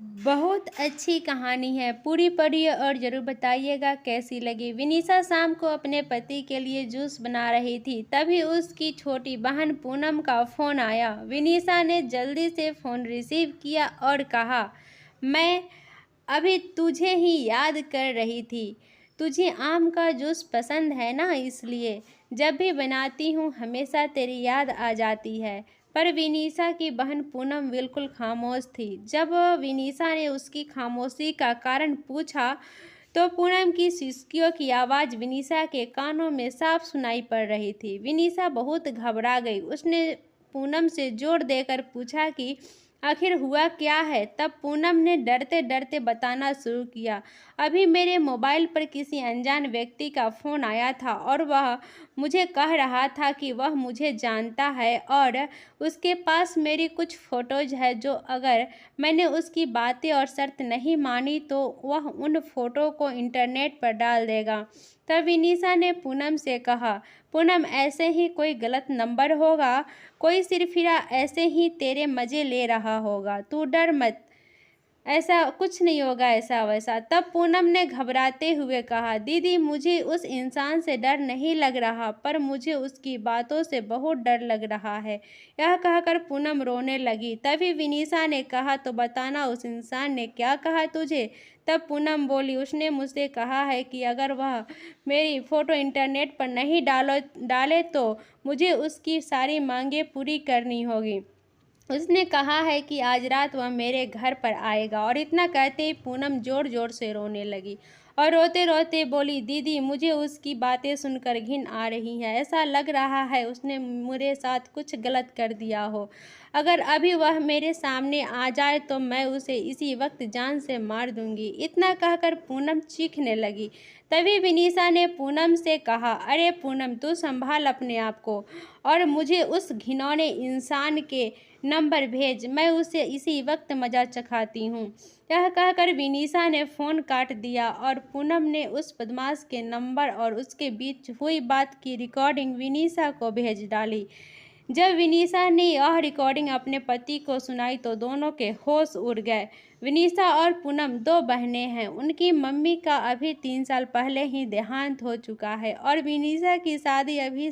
बहुत अच्छी कहानी है, पूरी पढ़िए और ज़रूर बताइएगा कैसी लगी। विनीशा शाम को अपने पति के लिए जूस बना रही थी, तभी उसकी छोटी बहन पूनम का फ़ोन आया। विनीशा ने जल्दी से फ़ोन रिसीव किया और कहा, मैं अभी तुझे ही याद कर रही थी। तुझे आम का जूस पसंद है ना, इसलिए जब भी बनाती हूँ हमेशा तेरी याद आ जाती है। पर विनीशा की बहन पूनम बिल्कुल खामोश थी। जब विनीशा ने उसकी खामोशी का कारण पूछा तो पूनम की सिसकियों की आवाज़ विनीशा के कानों में साफ सुनाई पड़ रही थी। विनीशा बहुत घबरा गई। उसने पूनम से जोर देकर पूछा कि आखिर हुआ क्या है। तब पूनम ने डरते डरते बताना शुरू किया, अभी मेरे मोबाइल पर किसी अनजान व्यक्ति का फ़ोन आया था और वह मुझे कह रहा था कि वह मुझे जानता है और उसके पास मेरी कुछ फ़ोटोज़ है, जो अगर मैंने उसकी बातें और शर्त नहीं मानी तो वह उन फ़ोटो को इंटरनेट पर डाल देगा। तब विनीशा ने पूनम से कहा, पूनम ऐसे ही कोई गलत नंबर होगा, कोई सिरफिरा ऐसे ही तेरे मज़े ले रहा होगा, तू डर मत, ऐसा कुछ नहीं होगा ऐसा वैसा। तब पूनम ने घबराते हुए कहा, दीदी मुझे उस इंसान से डर नहीं लग रहा, पर मुझे उसकी बातों से बहुत डर लग रहा है। यह कहकर पूनम रोने लगी। तभी विनीशा ने कहा, तो बताना उस इंसान ने क्या कहा तुझे। तब पूनम बोली, उसने मुझसे कहा है कि अगर वह मेरी फ़ोटो इंटरनेट पर नहीं डाले तो मुझे उसकी सारी मांगें पूरी करनी होगी। उसने कहा है कि आज रात वह मेरे घर पर आएगा। और इतना कहते ही पूनम ज़ोर ज़ोर से रोने लगी और रोते रोते बोली, दीदी मुझे उसकी बातें सुनकर घिन आ रही है। ऐसा लग रहा है उसने मेरे साथ कुछ गलत कर दिया हो। अगर अभी वह मेरे सामने आ जाए तो मैं उसे इसी वक्त जान से मार दूंगी। इतना कहकर पूनम चीखने लगी। तभी विनीशा ने पूनम से कहा, अरे पूनम तू संभाल अपने आप को और मुझे उस घिनौने इंसान के नंबर भेज, मैं उसे इसी वक्त मज़ा चखाती हूँ। यह कहकर विनीशा ने फ़ोन काट दिया और पूनम ने उस बदमाश के नंबर और उसके बीच हुई बात की रिकॉर्डिंग विनीशा को भेज डाली। जब विनीशा ने यह रिकॉर्डिंग अपने पति को सुनाई तो दोनों के होश उड़ गए। विनीशा और पूनम दो बहनें हैं। उनकी मम्मी का अभी 3 साल पहले ही देहांत हो चुका है और विनीशा की शादी अभी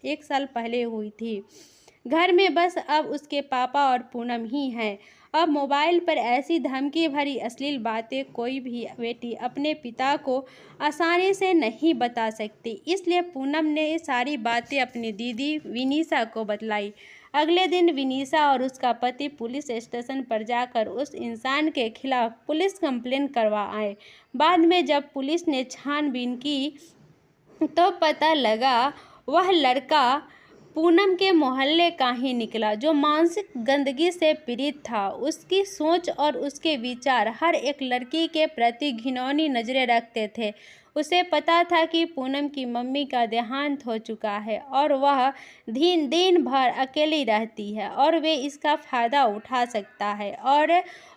1 साल पहले हुई थी। घर में बस अब उसके पापा और पूनम ही हैं। अब मोबाइल पर ऐसी धमकी भरी अश्लील बातें कोई भी बेटी अपने पिता को आसानी से नहीं बता सकती, इसलिए पूनम ने ये सारी बातें अपनी दीदी विनीशा को बतलाई। अगले दिन विनीशा और उसका पति पुलिस स्टेशन पर जाकर उस इंसान के खिलाफ पुलिस कंप्लेंट करवा आए। बाद में जब पुलिस ने छानबीन की तो पता लगा वह लड़का पूनम के मोहल्ले का ही निकला, जो मानसिक गंदगी से पीड़ित था। उसकी सोच और उसके विचार हर एक लड़की के प्रति घिनौनी नज़रें रखते थे। उसे पता था कि पूनम की मम्मी का देहांत हो चुका है और वह दिन भर अकेली रहती है और वे इसका फ़ायदा उठा सकता है। और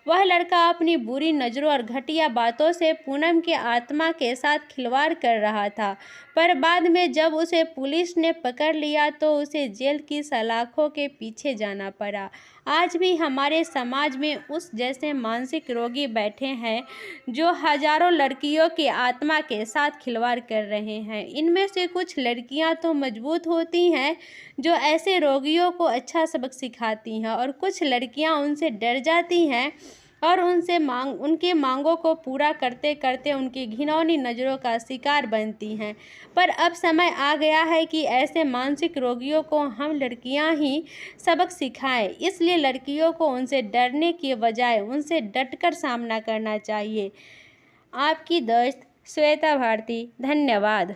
वह लड़का अपनी बुरी नज़रों और घटिया बातों से पूनम के आत्मा के साथ खिलवाड़ कर रहा था। पर बाद में जब उसे पुलिस ने पकड़ लिया तो उसे जेल की सलाखों के पीछे जाना पड़ा। आज भी हमारे समाज में उस जैसे मानसिक रोगी बैठे हैं जो हजारों लड़कियों की आत्मा के साथ खिलवाड़ कर रहे हैं। इनमें से कुछ लड़कियां तो मजबूत होती हैं जो ऐसे रोगियों को अच्छा सबक सिखाती हैं और कुछ लड़कियां उनसे डर जाती हैं और उनकी मांगों को पूरा करते करते उनकी घिनौनी नज़रों का शिकार बनती हैं। पर अब समय आ गया है कि ऐसे मानसिक रोगियों को हम लड़कियां ही सबक सिखाएं। इसलिए लड़कियों को उनसे डरने की बजाय उनसे डटकर सामना करना चाहिए। आपकी दोस्त श्वेता भारती। धन्यवाद।